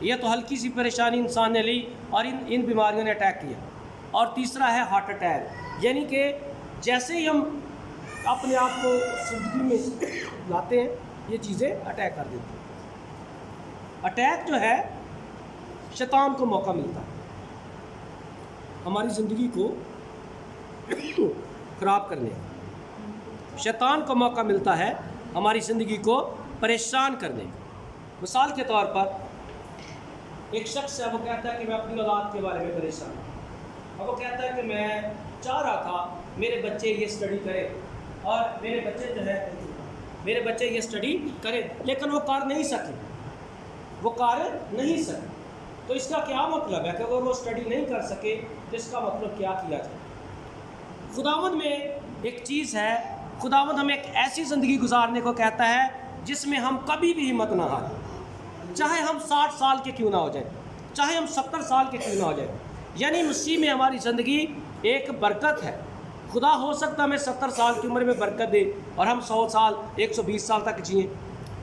یہ تو ہلکی سی پریشانی انسان نے لی اور ان بیماریوں نے اٹیک کیا. اور تیسرا ہے ہارٹ اٹیک، یعنی کہ جیسے ہی ہم اپنے آپ کو زندگی میں لاتے ہیں یہ چیزیں اٹیک کر دیتی ہیں. اٹیک جو ہے شیطان کو موقع ملتا ہے ہماری زندگی کو خراب کرنے کا. شیطان کو موقع ملتا ہے ہماری زندگی کو پریشان کرنے کا. مثال کے طور پر ایک شخص ہے، وہ کہتا ہے کہ میں اپنی اولاد کے بارے میں پریشان ہوں، اور وہ کہتا ہے کہ میں چاہ رہا تھا میرے بچے یہ اسٹڈی کریں اور میرے بچے یہ اسٹڈی کریں، لیکن وہ کر نہیں سکے. تو اس کا کیا مطلب ہے کہ اگر وہ اسٹڈی نہیں کر سکے تو اس کا مطلب کیا کیا جائے؟ خداوند میں ایک چیز ہے، خداوند ہمیں ایک ایسی زندگی گزارنے کو کہتا ہے جس میں ہم کبھی بھی ہمت نہ ہاریں، چاہے ہم 60 سال کے کیوں نہ ہو جائیں، چاہے ہم 70 سال کے کیوں نہ ہو جائیں. یعنی مسیح میں ہماری زندگی ایک برکت ہے. خدا ہو سکتا ہمیں 70 سال کی عمر میں برکت دے اور ہم 100 سال 120 سال تک جئیں.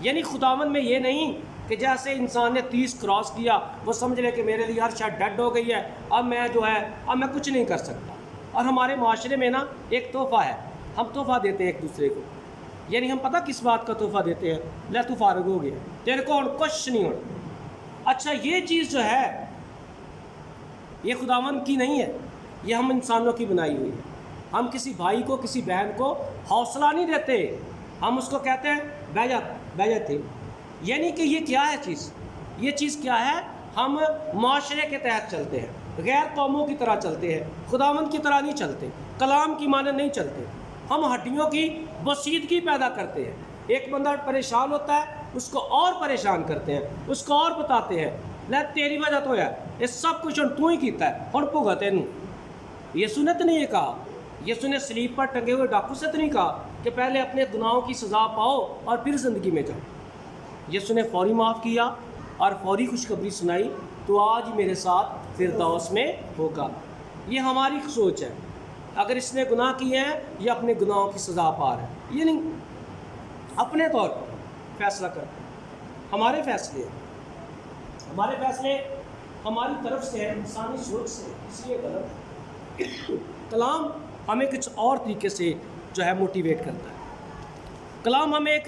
یعنی خداوند میں یہ نہیں کہ جیسے انسان نے 30 کراس کیا وہ سمجھ لے کہ میرے لیے ہر شاید ڈیڈ ہو گئی ہے، اب میں کچھ نہیں کر سکتا. اور ہمارے معاشرے میں نا ایک تحفہ ہے، ہم تحفہ دیتے ہیں ایک دوسرے کو. یعنی ہم پتہ کس بات کا تحفہ دیتے ہیں؟ لے تو فارغ ہو گیا، تیرے کو کچھ نہیں ہونا. اچھا یہ چیز جو ہے یہ خداوند کی نہیں ہے، یہ ہم انسانوں کی بنائی ہوئی ہے. ہم کسی بھائی کو کسی بہن کو حوصلہ نہیں دیتے، ہم اس کو کہتے ہیں بہ جاتے. یعنی کہ یہ کیا ہے یہ چیز کیا ہے؟ ہم معاشرے کے تحت چلتے ہیں، غیر قوموں کی طرح چلتے ہیں، خداوند کی طرح نہیں چلتے، کلام کی مانند نہیں چلتے. ہم ہڈیوں کی بسیدگی پیدا کرتے ہیں. ایک بندہ پریشان ہوتا ہے اس کو اور پریشان کرتے ہیں، اس کو اور بتاتے ہیں لے تیری وجہ تو ہے یہ سب کچھ تو ہی کیتا ہے ہن بھگا تینوں. یسوع نے تو نہیں یہ کہا، یسوع نے صلیب پر ٹنگے ہوئے ڈاکو سے تو نہیں کہا کہ پہلے اپنے گناہوں کی سزا پاؤ اور پھر زندگی میں جاؤ. یسوع نے فوری معاف کیا اور فوری خوشخبری سنائی، تو آج میرے ساتھ فردوس میں ہوگا. یہ ہماری سوچ ہے، اگر اس نے گناہ کیے ہیں یہ اپنے گناہوں کی سزا پا رہا ہے. یہ نہیں اپنے طور پر فیصلہ کرتے ہیں، ہمارے فیصلے ہماری طرف سے ہے، انسانی سوچ سے، اس لیے غلط ہے. کلام ہمیں کچھ اور طریقے سے جو ہے موٹیویٹ کرتا ہے. کلام ہمیں ایک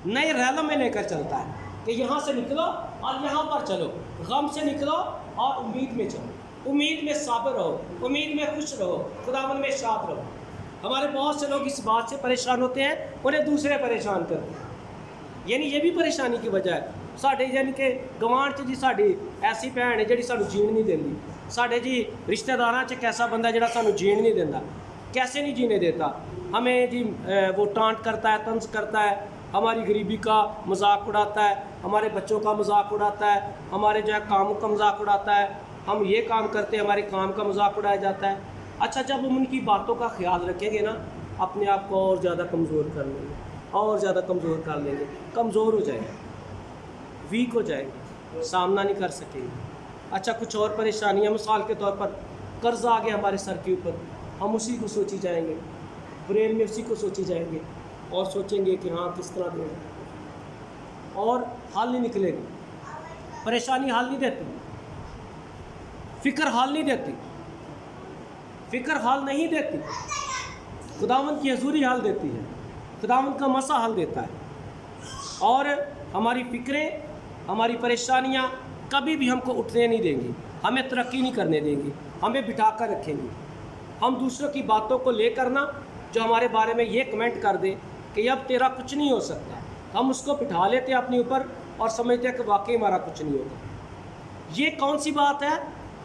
نئے ریلوں میں لے کر چلتا ہے کہ یہاں سے نکلو اور یہاں پر چلو، غم سے نکلو اور امید میں چلو، امید میں صابر رہو، امید میں خوش رہو، خداوند میں شاد رہو. ہمارے بہت سے لوگ اس بات سے پریشان ہوتے ہیں، انہیں دوسرے پریشان کرتے ہیں. یعنی یہ بھی پریشانی کی وجہ ہے. ساڈے یعنی کہ گوانڈ چ جی ساڈی ایسی بھن ہے جڑی سانو جین نہیں دیندی، ساڈے جی رشتہ داراں چ ایک ایسا بندہ ہے جڑا سانو جین نہیں دیندا. کیسے نہیں جینے دیتا؟ ہمیں جی وہ ٹانٹ کرتا ہے، طنز کرتا ہے، ہماری غریبی کا مذاق اڑاتا ہے، ہمارے بچوں کا مذاق اڑاتا ہے، ہمارے جو ہے کاموں کا مذاق اڑاتا ہے. ہم یہ کام کرتے ہیں ہمارے کام کا مذاق اڑایا جاتا ہے. اچھا جب ہم ان کی باتوں کا خیال رکھیں گے نا اپنے آپ کو اور زیادہ کمزور کر لیں گے، اور زیادہ کمزور کر لیں گے، کمزور ہو جائیں گے، ویک ہو جائیں گے، سامنا نہیں کر سکیں گے. اچھا کچھ اور پریشانیاں، مثال کے طور پر قرض آ گیا ہمارے سر کے اوپر، ہم اسی کو سوچی جائیں گے، برین میں اسی کو سوچی جائیں گے اور سوچیں گے کہ ہاں کس طرح دیں، اور حل نہیں نکلے گی. پریشانی حل نہیں دیتی، فکر حل نہیں دیتی، فکر حل نہیں دیتی. خداوند کی حضوری حل دیتی ہے، خداوند کا مسا حل دیتا ہے. اور ہماری فکریں، ہماری پریشانیاں کبھی بھی ہم کو اٹھنے نہیں دیں گی، ہمیں ترقی نہیں کرنے دیں گی، ہمیں بٹھا کر رکھیں گی. ہم دوسروں کی باتوں کو لے کر نا جو ہمارے بارے میں یہ کمنٹ کر دے کہ اب تیرا کچھ نہیں ہو سکتا، ہم اس کو بٹھا لیتے ہیں اپنے اوپر اور سمجھتے ہیں کہ واقعی ہمارا کچھ نہیں ہوگا. یہ کون سی بات ہے؟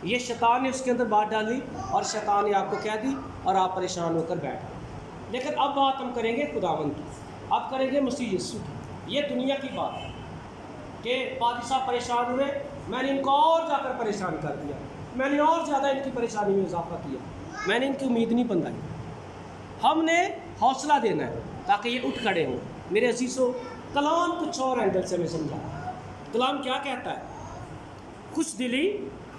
یہ شیطان نے اس کے اندر بات ڈالی اور شیطان نے آپ کو کہہ دی اور آپ پریشان ہو کر بیٹھ گئے. لیکن اب بات ہم کریں گے خداوند کی، اب کریں گے مسیح یسوع کی. یہ دنیا کی بات ہے کہ پادری صاحب پریشان ہوئے، میں نے ان کو اور جا کر پریشان کر دیا، میں نے اور زیادہ ان کی پریشانی میں اضافہ کیا، میں نے ان کی امید نہیں بندھائی. ہم نے حوصلہ دینا ہے تاکہ یہ اٹھ کھڑے ہوں. میرے عزیزو، کلام کچھ اور اینگل سے میں سمجھا. کلام کیا کہتا ہے؟ خوش دلی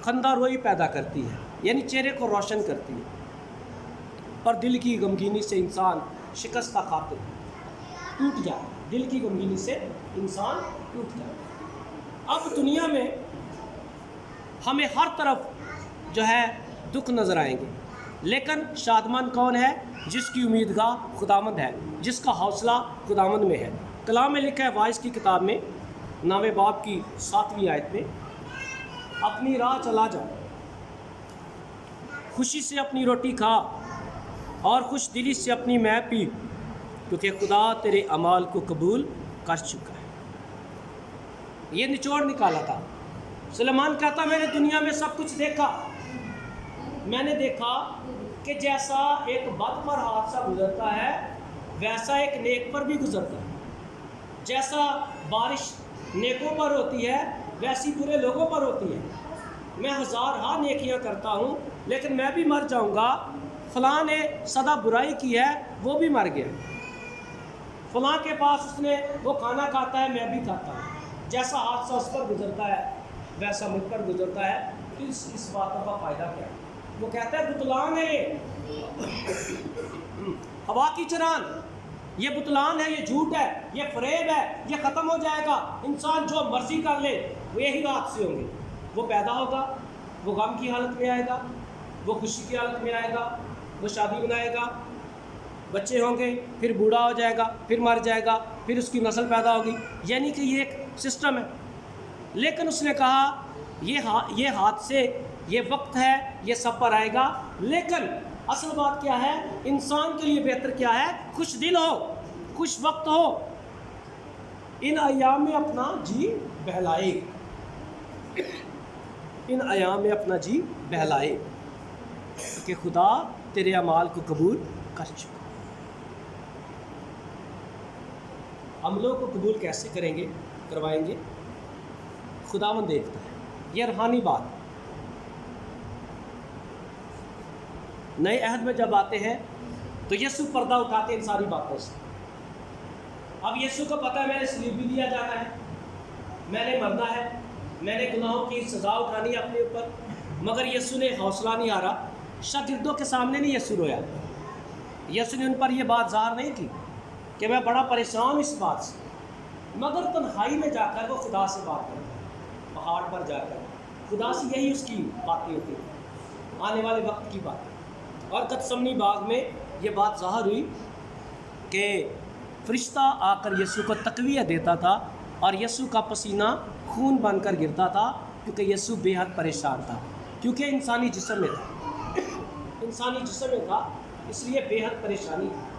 خندہ روئی پیدا کرتی ہے، یعنی چہرے کو روشن کرتی ہے، پر دل کی غمگینی سے انسان شکست کا خاطر ٹوٹ جائے. دل کی غمگینی سے انسان ٹوٹ جائے. اب دنیا میں ہمیں ہر طرف جو ہے دکھ نظر آئیں گے، لیکن شادمند کون ہے؟ جس کی امیدگاہ خداوند ہے، جس کا حوصلہ خداوند میں ہے۔ کلام میں لکھا ہے وائس کی کتاب میں 9 باب کی 7ویں آیت میں، اپنی راہ چلا جا، خوشی سے اپنی روٹی کھا اور خوش دلی سے اپنی مے پی، کیونکہ خدا تیرے اعمال کو قبول کر چکا ہے۔ یہ نچوڑ نکالا تھا۔ سلیمان کہتا میں نے دنیا میں سب کچھ دیکھا، میں نے دیکھا کہ جیسا ایک بد پر حادثہ گزرتا ہے ویسا ایک نیک پر بھی گزرتا ہے، جیسا بارش نیکوں پر ہوتی ہے ویسی برے لوگوں پر ہوتی ہے۔ میں ہزارہا نیکیاں کرتا ہوں لیکن میں بھی مر جاؤں گا، فلاں نے سدا برائی کی ہے وہ بھی مر گیا، فلاں کے پاس اس نے وہ کھانا کھاتا ہے میں بھی کھاتا ہوں، جیسا حادثہ اس پر گزرتا ہے ویسا مجھ پر گزرتا ہے۔ اس باتوں کا فائدہ کیا ہے؟ وہ کہتا ہے بطلان ہے، یہ ہوا کی چران، یہ بطلان ہے، یہ جھوٹ ہے، یہ فریب ہے، یہ ختم ہو جائے گا، انسان جو مرضی کر لے وہ یہی رات سے ہوں گے۔ وہ پیدا ہوگا، وہ غم کی حالت میں آئے گا، وہ خوشی کی حالت میں آئے گا، وہ شادی بنائے گا، بچے ہوں گے، پھر بوڑھا ہو جائے گا، پھر مر جائے گا، پھر اس کی نسل پیدا ہوگی، یعنی کہ یہ ایک سسٹم ہے۔ لیکن اس نے کہا یہ حادثے، یہ وقت ہے، یہ سب پر آئے گا، لیکن اصل بات کیا ہے؟ انسان کے لیے بہتر کیا ہے؟ خوش دل ہو، خوش وقت ہو، ان ایام میں اپنا جی بہلائے، ان ایام میں اپنا جی بہلائے، کہ خدا تیرے اعمال کو قبول کر چکا۔ عملوں کو قبول کیسے کریں گے، کروائیں گے؟ خداوند دیکھتا ہے۔ یہ روحانی بات۔ نئے عہد میں جب آتے ہیں تو یسوع پردہ اٹھاتے ہیں ان ساری باتوں سے۔ اب یسوع کو پتہ ہے میں نے صلیب بھی دیا جانا ہے، میں نے مرنا ہے، میں نے گناہوں کی سزا اٹھانی ہے اپنے اوپر، مگر یسوع نے حوصلہ نہیں ہارا۔ شاگردوں کے سامنے نہیں یسوع رویا، یسوع نے ان پر یہ بات ظاہر نہیں کی کہ میں بڑا پریشان ہوں اس بات سے، مگر تنہائی میں جا کر وہ خدا سے بات کرتا ہے، پہاڑ پر جا کر خدا سے یہی اس کی باتیں ہوتی ہیں، آنے والے وقت کی بات۔ اور گتسمنی باغ میں یہ بات ظاہر ہوئی کہ فرشتہ آ کر یسوع کو تقویت دیتا تھا اور یسوع کا پسینہ خون بن کر گرتا تھا، کیونکہ یسوع بے حد پریشان تھا، کیونکہ انسانی جسم میں تھا، انسانی جسم میں تھا، اس لیے بے حد پریشانی تھی۔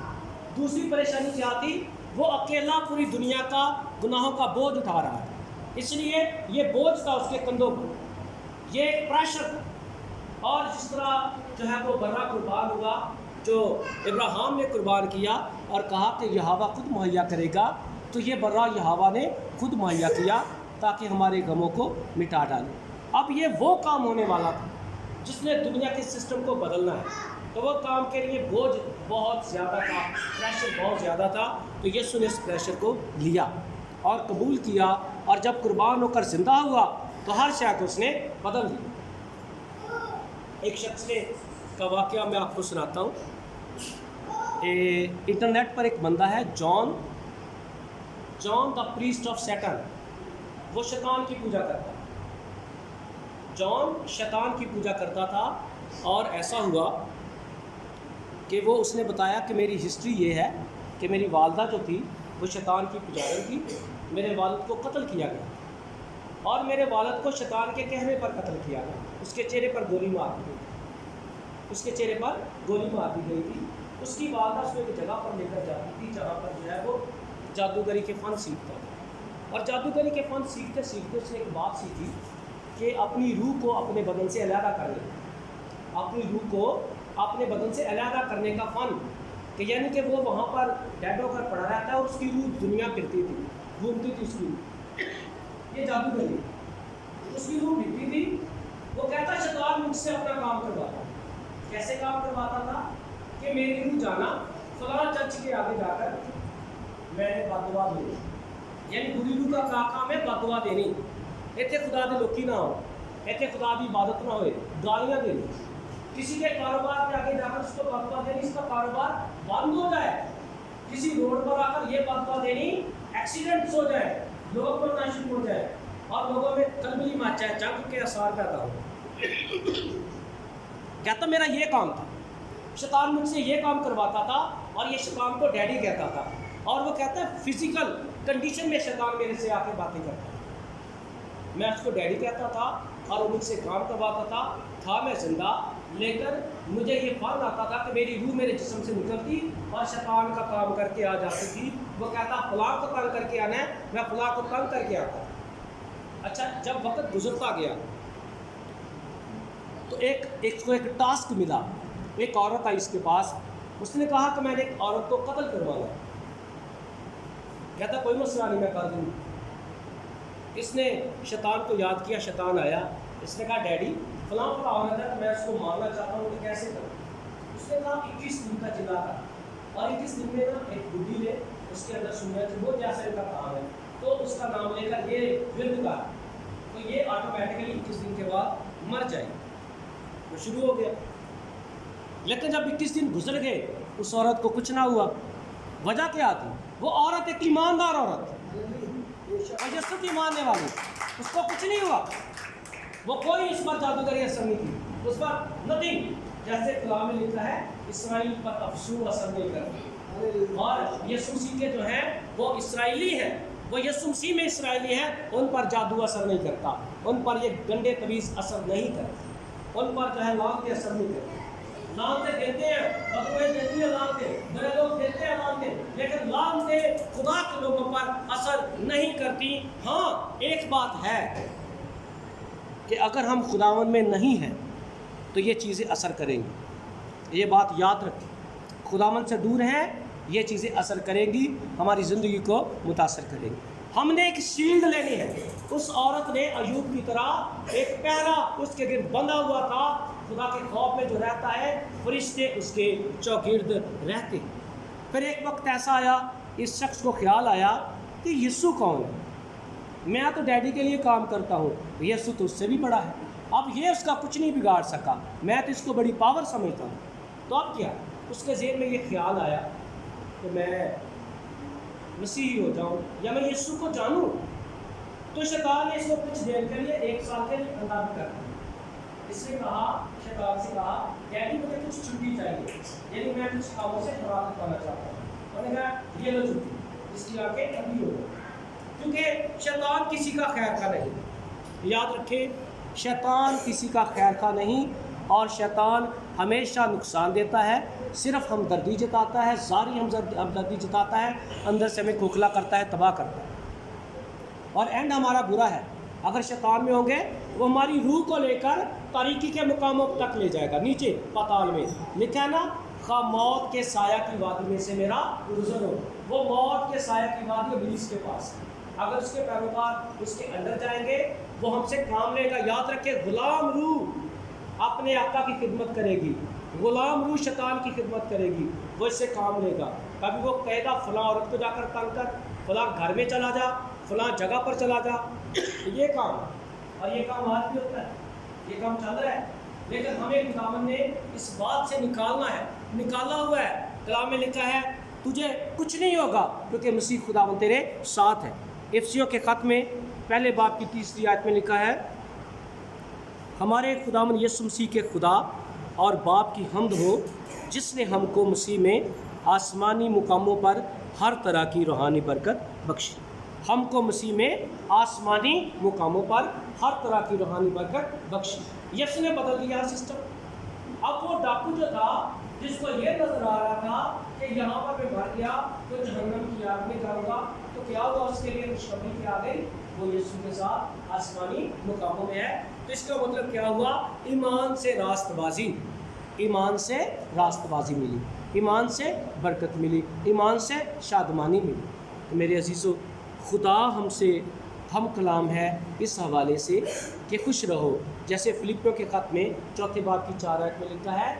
دوسری پریشانی کیا تھی؟ وہ اکیلا پوری دنیا کا گناہوں کا بوجھ اٹھا رہا تھا، اس لیے یہ بوجھ تھا اس کے کندھوں پر، یہ ایک پریشر تھا۔ اور جس طرح جو ہے وہ برا قربان ہوا جو ابراہیم نے قربان کیا اور کہا کہ یہوہ خود مہیا کرے گا، تو یہ برا یہوہ نے خود مہیا کیا تاکہ ہمارے غموں کو مٹا ڈالے۔ اب یہ وہ کام ہونے والا تھا جس نے دنیا کے سسٹم کو بدلنا ہے، تو وہ کام کے لیے بوجھ بہت زیادہ تھا، پریشر بہت زیادہ تھا، تو یسوع نے اس پریشر کو لیا اور قبول کیا، اور جب قربان ہو کر زندہ ہوا تو ہر شے کو اس نے بدل دیا۔ ایک شخص نے کا واقعہ میں آپ کو سناتا ہوں۔ انٹرنیٹ پر ایک بندہ ہے جان دا پریسٹ آف سیٹن، وہ شیطان کی پوجا کرتا ہے، جان شیطان کی پوجا کرتا تھا، اور ایسا ہوا کہ اس نے بتایا کہ میری ہسٹری یہ ہے کہ میری والدہ جو تھی وہ شیطان کی پجاری تھی، میرے والد کو قتل کیا گیا اور میرے والد کو شیطان کے کہنے پر قتل کیا گیا، اس کے چہرے پر گولی مار دی گئی، اس کے چہرے پر گولی مار دی گئی تھی۔ اس کی والدہ اس کو ایک جگہ پر لے کر جاتی تھی جہاں پر جو ہے وہ جادوگری کے فن سیکھتا تھا، اور جادوگری کے فن سیکھتے سیکھتے اس نے ایک بات سیکھی کہ اپنی روح کو اپنے بدن سے علیحدہ کر لیں، اپنی روح کو اپنے بدن سے علیحدہ کرنے کا فن، کہ یعنی کہ وہ وہاں پر ڈیڈ ہو کر پڑا رہتا ہے اور اس کی روح دنیا پھرتی تھی، گھومتی تھی اس کی روح، یہ جادوگری، اس کی روح پھرتی تھی۔ وہ کہتا شیطان مجھ سے اپنا کام کرواتا، کیسے کام کرواتا تھا کہ میری روح جانا فلاں چرچ کے آگے جا کر میں نے بد دعا دینی، یعنی بری روح کا کام ہے بد دعا دینی، ایتھے خدا دے لوکی نہ ہو، ایتھے خدا دی عبادت نہ ہوئے، گالیاں دینی، کسی کے کاروبار کے آگے جا کر اس کو بد دعا دینی، اس کا کاروبار بند ہو جائے، کسی روڈ پر آ کر یہ بد دعا دینی ایکسیڈنٹس ہو جائے، لوگ مرنا شروع ہو جائے، اور لوگوں میں کلبلی مچا ہے، جنگ کے آثار پیدا ہو۔ کہتا میرا یہ کام تھا، شیطان مجھ سے یہ کام کرواتا تھا، اور یہ شیطان کو ڈیڈی کہتا تھا، اور وہ کہتا ہے فزیکل کنڈیشن میں شیطان میرے سے آ کے باتیں کرتا ہے، میں اس کو ڈیڈی کہتا تھا اور وہ مجھ سے کام کرواتا تھا میں زندہ، لیکن مجھے یہ فال آتا تھا کہ میری روح میرے جسم سے نکلتی اور شیطان کا کام کر کے آ جاتی تھی۔ وہ کہتا فلاں کو تنگ کر کے آنا ہے، میں فلاں کو تنگ کر کے آتا۔ اچھا جب وقت گزرتا گیا تو ایک ٹاسک ملا، ایک عورت آئی اس کے پاس، اس نے کہا کہ میں نے ایک عورت کو قتل کروانا۔ کہتا کوئی مسئلہ نہیں، میں کر دوں۔ اس نے شیطان کو یاد کیا، شیطان آیا، اس نے کہا ڈیڈی فلاں عورت ہے تو میں اس کو مارنا چاہتا ہوں، تو کیسے کروں؟ اس نے کہا 21 دن کا جلا کا، اور 21 دن میں نا ایک بڈی لے، اس کے اندر سنت وہ جیسے کا کام ہے، تو اس کا نام لے کر یہ ورد کا، تو یہ آٹومیٹکلی 21 دن کے بعد مر جائے گی۔ وہ شروع ہو گیا، لیکن جب 21 دن گزر گئے اس عورت کو کچھ نہ ہوا۔ وجہ کیا تھی؟ وہ عورت ایک ایماندار عورت تھی، یسوع کی ماننے والی، اس کو کچھ نہیں ہوا، وہ کوئی اس پر جادوگری اثر نہیں تھی، اس پر نتھنگ، جیسے کلام میں لکھا ہے اسرائیل پر افسو اثر نہیں کرتی۔ اور یسوع مسیح کے جو ہیں وہ اسرائیلی ہیں، وہ یسوع مسیح میں اسرائیلی ہیں، ان پر جادو اثر نہیں کرتا، ان پر یہ گنڈے طویز اثر نہیں کرتے، ان پر جو ہے لانتے اثر نہیں کرتے۔ لانتے دیتے ہیں، بدوئے دیتی ہیں لانتے، بڑے لوگ دیتے ہیں لانتے، لیکن لانتے خدا کے لوگوں پر اثر نہیں کرتی۔ ہاں ایک بات ہے کہ اگر ہم خداوند میں نہیں ہیں تو یہ چیزیں اثر کریں گی، یہ بات یاد رکھیں، خداوند سے دور ہیں یہ چیزیں اثر کریں گی، ہماری زندگی کو متاثر کریں گی۔ ہم نے ایک شیلڈ لینی ہے۔ اس عورت نے ایوب کی طرح ایک پہرا اس کے گرد بندھا ہوا تھا، خدا کے خوف میں جو رہتا ہے فرشتے اس کے چوگرد رہتے۔ پھر ایک وقت ایسا آیا، اس شخص کو خیال آیا کہ یسوع کون ہے، میں تو ڈیڈی کے لیے کام کرتا ہوں، یسوع تو اس سے بھی بڑا ہے، اب یہ اس کا کچھ نہیں بگاڑ سکا، میں تو اس کو بڑی پاور سمجھتا ہوں۔ تو اب کیا، اس کے ذہن میں یہ خیال آیا کہ میں مسیحی ہو جاؤں یا میں یسوع کو جانوں۔ تو شیطان نے اس کو کچھ دیر کے لیے 1 سال کے لیے بندہ بھی کر دیا۔ اس نے کہا، شیطان سے کہا ڈیڈی مجھے کچھ چھٹی چاہیے، یعنی میں کچھ کاموں سے فراغت پانا چاہتا ہوں۔ انہوں نے کہا یہ لو چھٹی، اس کی آنکھیں ٹھنڈی ہو گئی، کیونکہ شیطان کسی کا خیر خواہ نہیں۔ یاد رکھیں شیطان کسی کا خیر خواہ نہیں، اور شیطان ہمیشہ نقصان دیتا ہے، صرف ہمدردی جتاتا ہے، ظاہری ہمدردی جتاتا ہے، اندر سے ہمیں کھوکھلا کرتا ہے، تباہ کرتا ہے، اور اینڈ ہمارا برا ہے۔ اگر شیطان میں ہوں گے وہ ہماری روح کو لے کر تاریکی کے مقاموں تک لے جائے گا، نیچے پاتال میں لکھا ہے نا، خواہ موت کے سایہ کی وادی میں سے میرا گزر ہو، وہ موت کے سایہ کی وادی ابلیس کے پاس ہے۔ اگر اس کے پیروکار اس کے اندر جائیں گے وہ ہم سے کام لے گا۔ یاد رکھے غلام روح اپنے آقا کی خدمت کرے گی، غلام روح شیطان کی خدمت کرے گی، وہ اس سے کام لے گا۔ کبھی وہ کہے گا فلاں عورت کو جا کر تنگ کر، فلاں گھر میں چلا جا، فلاں جگہ پر چلا جا، یہ کام، اور یہ کام آج بھی ہوتا ہے، یہ کام چل رہا ہے، لیکن ہمیں خداوند نے اس بات سے نکالنا ہے، نکالا ہوا ہے۔ کلام میں لکھا ہے تجھے کچھ نہیں ہوگا کیونکہ مسیح خداوند تیرے ساتھ ہے۔ افسیوں کے خط میں پہلے باب کی 3 آیت میں لکھا ہے ہمارے خداوند یسوع مسیح کے خدا اور باپ کی حمد ہو جس نے ہم کو مسیح میں آسمانی مقاموں پر ہر طرح کی روحانی برکت بخشی۔ ہم کو مسیح میں آسمانی مقاموں پر ہر طرح کی روحانی برکت بخشی۔ یسوع نے بدل دیا سسٹم۔ اب وہ ڈاکو جو تھا جس کو یہ نظر آ رہا تھا کہ یہاں پر میں مر گیا تو جہنم کی آگ میں جاؤں گا، تو کیا ہوا اس کے لیے خوشخبری کیا گئی، وہ یسوع کے ساتھ آسمانی مقاموں میں ہے۔ تو اس کا مطلب کیا ہوا، ایمان سے راست بازی، ایمان سے راست بازی ملی، ایمان سے برکت ملی، ایمان سے شادمانی ملی۔ تو میرے عزیزو خدا ہم سے ہم کلام ہے اس حوالے سے کہ خوش رہو، جیسے فلپیوں کے خط میں 4 باب کی 4 آیت میں لکھا ہے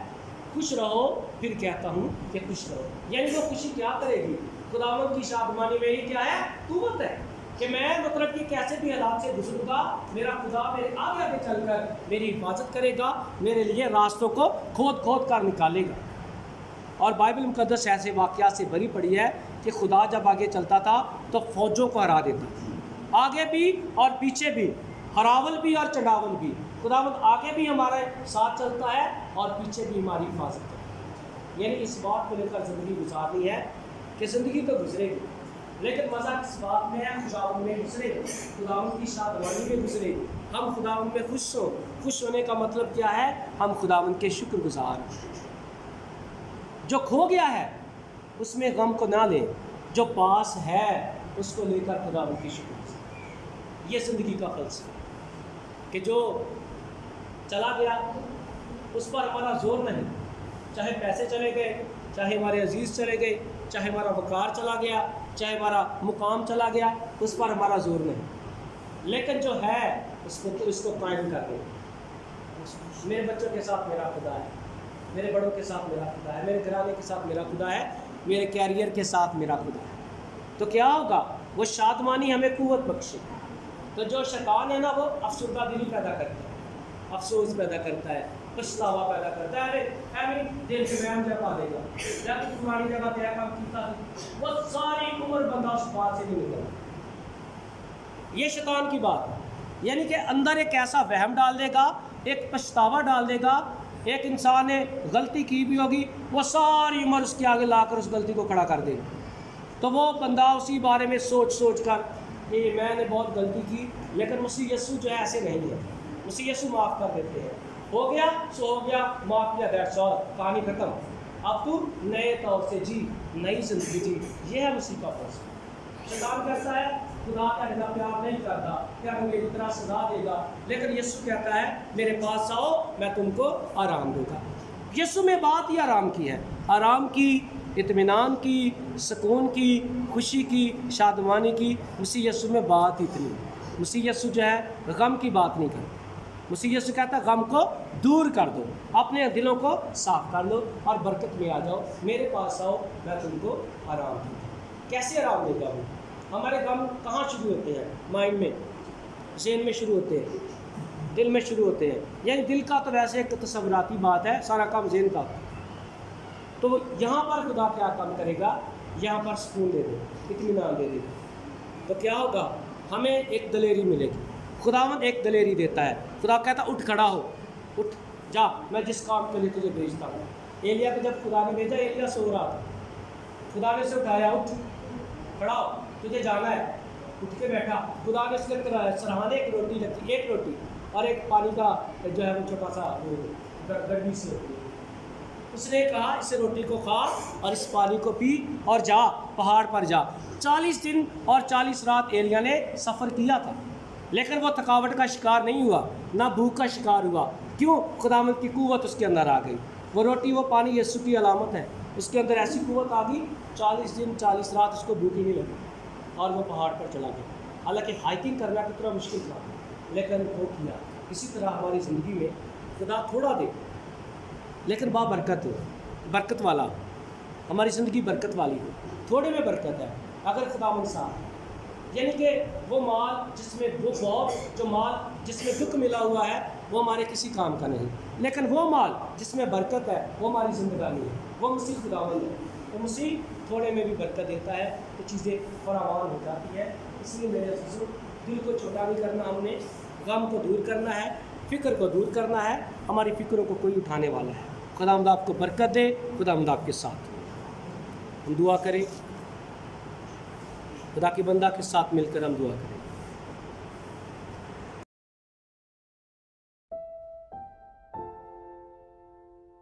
خوش رہو، پھر کہتا ہوں کہ خوش رہو۔ یعنی وہ خوشی کیا کرے گی، خداوند کی شادمانی میری کیا ہے، قوت ہے کہ میں مطلب کہ کیسے بھی حالات سے گزروں گا، میرا خدا میرے آگے آگے چل کر میری حفاظت کرے گا، میرے لیے راستوں کو کھود کھود کر نکالے گا۔ اور بائبل مقدس ایسے واقعات سے بھری پڑی ہے کہ خدا جب آگے چلتا تھا تو فوجوں کو ہرا دیتا تھا، آگے بھی اور پیچھے بھی، ہراول بھی اور چڑھاول بھی۔ خداوند آگے بھی ہمارے ساتھ چلتا ہے اور پیچھے بھی ہماری حفاظت کرتا ہے۔ یعنی اس بات کو لے کر زندگی گزارنی ہے کہ زندگی تو گزرے گی، لیکن مزہ کس بات میں ہے؟ خداوند میں گزرے گی، خداوند کی شادمانی میں گزرے گی۔ ہم خداوند میں خوش ہوں۔ خوش ہونے کا مطلب کیا ہے؟ ہم خداوند کے شکر گزار ہیں۔ جو کھو گیا ہے اس میں غم کو نہ لیں، جو پاس ہے اس کو لے کر خداوند کی شکر گزار۔ یہ زندگی کا فلسفہ ہے کہ جو چلا گیا اس پر ہمارا زور نہیں، چاہے پیسے چلے گئے، چاہے ہمارے عزیز چلے گئے، چاہے ہمارا وقار چلا گیا، چاہے ہمارا مقام چلا گیا، اس پر ہمارا زور نہیں، لیکن جو ہے اس کو قائم کر دیں۔ میرے بچوں کے ساتھ میرا خدا ہے، میرے بڑوں کے ساتھ میرا خدا ہے، میرے گھرانے کے ساتھ میرا خدا ہے، میرے کیریئر کے ساتھ میرا خدا ہے۔ تو کیا ہوگا؟ وہ شادمانی ہمیں قوت بخشے۔ تو جو شیطان ہے نا وہ افسردہ دلی پیدا کرتا ہے، افسوس پیدا کرتا ہے، پچھتاوا پیدا کرتا ہے۔ ارے دل سے وہم جب آ دے گا جب پرانی جگہ تیرا کام کیتا تھا، وہ ساری عمر بندہ اس بات سے نہیں نکلتا۔ یہ شیطان کی بات ہے، یعنی کہ اندر ایک ایسا وہم ڈال دے گا، ایک پچھتاوا ڈال دے گا۔ ایک انسان نے غلطی کی بھی ہوگی، وہ ساری عمر اس کے آگے لا کر اس غلطی کو کھڑا کر دے گا، تو وہ بندہ اسی بارے میں سوچ کر کہ میں نے بہت غلطی کی، لیکن مسیح یسوع جو ہے ایسے نہیں ہے۔ مسیح یسوع معاف کر دیتے ہیں، ہو گیا سو ہو گیا، معاف کیا، دیٹس آل، کہانی ختم، اب تو نئے طور سے جی، نئی زندگی جی۔ یہ ہے مسیح کا فلسفہ۔ شیطان کہتا ہے خدا کا اتنا پیار نہیں کرتا، کیا مجھے اتنا سزا دے گا، لیکن یسوع کہتا ہے میرے پاس آؤ میں تم کو آرام دوں گا۔ یسوع میں بات ہی آرام کی ہے، آرام کی، اطمینان کی، سکون کی، خوشی کی، شادمانی کی۔ مسیح یسوع میں بات اتنی ہے۔ مسیح یسوع جو ہے غم کی بات نہیں کرتا۔ مسیح یسوع کہتا ہے غم کو دور کر دو، اپنے دلوں کو صاف کر لو اور برکت میں آ جاؤ، میرے پاس آؤ میں تم کو آرام دوں گا۔ کیسے آرام دے گا وہ؟ ہمارے غم کہاں شروع ہوتے ہیں؟ مائنڈ میں، ذہن میں شروع ہوتے ہیں، دل میں شروع ہوتے ہیں۔ یعنی دل کا تو ویسے ایک تصوراتی بات ہے، سارا کام ذہن کا۔ تو یہاں پر خدا کیا کام کرے گا؟ یہاں پر سکون دے دے، اطمینان دے دے۔ تو کیا ہوگا؟ ہمیں ایک دلیری ملے گی۔ خداوند ایک دلیری دیتا ہے۔ خدا کہتا اٹھ کھڑا ہو، اٹھ جا، میں جس کام کے لیے تجھے بھیجتا ہوں۔ ایلیا کو جب خدا نے بھیجا، ایلیا سو رہا تھا، خدا نے اسے اٹھایا، اٹھ کھڑا ہو، تجھے جانا ہے۔ اٹھ کے بیٹھا، خدا نے اس کے سرہانے ایک روٹی رکھی، ایک روٹی اور ایک پانی کا جو ہے وہ چھوٹا سا گڑبی سی ہوتی ہے۔ اس نے کہا اس روٹی کو کھا اور اس پانی کو پی اور جا، پہاڑ پر جا۔ 40 دن اور 40 رات ایلیا نے سفر کیا تھا، لیکن وہ تھکاوٹ کا شکار نہیں ہوا، نہ بھوک کا شکار ہوا۔ کیوں؟ خداوند کی قوت اس کے اندر آ گئی۔ وہ روٹی وہ پانی یسوع کی علامت ہے، اس کے اندر ایسی قوت آ گئی، 40 دن 40 رات اس کو بھوک ہی نہیں لگی اور وہ پہاڑ پر چلا گیا۔ حالانکہ ہائکنگ کرنا کتنا مشکل تھا، لیکن وہ کیا۔ اسی طرح ہماری زندگی میں خدا تھوڑا دے لیکن برکت ہو، برکت والا، ہماری زندگی برکت والی ہو۔ تھوڑے میں برکت ہے اگر خداوند ساتھ ہے۔ یعنی کہ وہ مال جس میں جو مال جس میں دکھ ملا ہوا ہے وہ ہمارے کسی کام کا نہیں، لیکن وہ مال جس میں برکت ہے وہ ہماری زندگانی ہے، وہ مسیح خداوند ہے۔ تو مسیح تھوڑے میں بھی برکت دیتا ہے تو چیزیں فراوان ہو جاتی ہے۔ اس لیے میرے عزیزو، دل کو چھوٹا نہیں کرنا، ہم نے غم کو دور کرنا ہے، فکر کو دور کرنا ہے۔ ہماری فکروں کو کوئی اٹھانے والا ہے۔ خداوند آپ کو برکت دے، خداوند آپ کے ساتھ۔ ہم دعا کریں، خدا کی بندہ کے ساتھ مل کر ہم دعا کریں۔